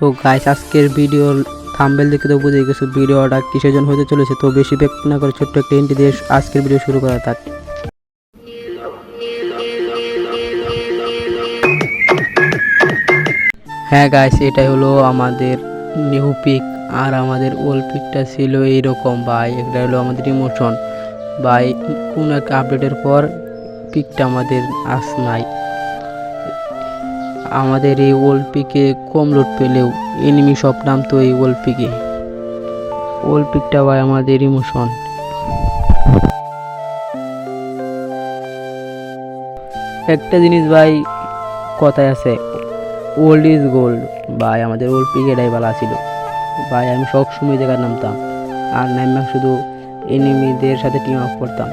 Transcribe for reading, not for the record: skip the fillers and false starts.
So guys, আজকের ভিডিওর thumbnail দেখে তো বুঝে গেছো ভিডিওটা কিসের জন্য হতে চলেছে। তো বেশি ব্যাক না করে ছোট্ট একটা এন্ট্রি দিয়ে আজকের ভিডিও শুরু করা থাক। হ্যাঁ গাইস, এটাই হলো আমাদের নিউ পিক। আর আমাদের ওল্ড পিকটা ছিল এইরকম ভাই। এটা হলো আমাদের ইমোশন ভাই। কোন একটা আপডেটের পর পিকটা আমাদের আস নাই। আমাদের এই ওল্ড পিকে কম লোড পেলেও এনিমি সব নাম তো এই ওল্ড পিকে। ওল্ড পিকটা ভাই আমাদের ইমোশন। একটা জিনিস ভাই, কথায় আছে ওল্ড ইজ গোল্ড ভাই। আমাদের ওল্ড পিক এটাই ভালো ছিল ভাই। আমি সব সময় জায়গায় নামতাম আর নামতাম শুধু এনিমিদের সাথে টিম আপ করতাম।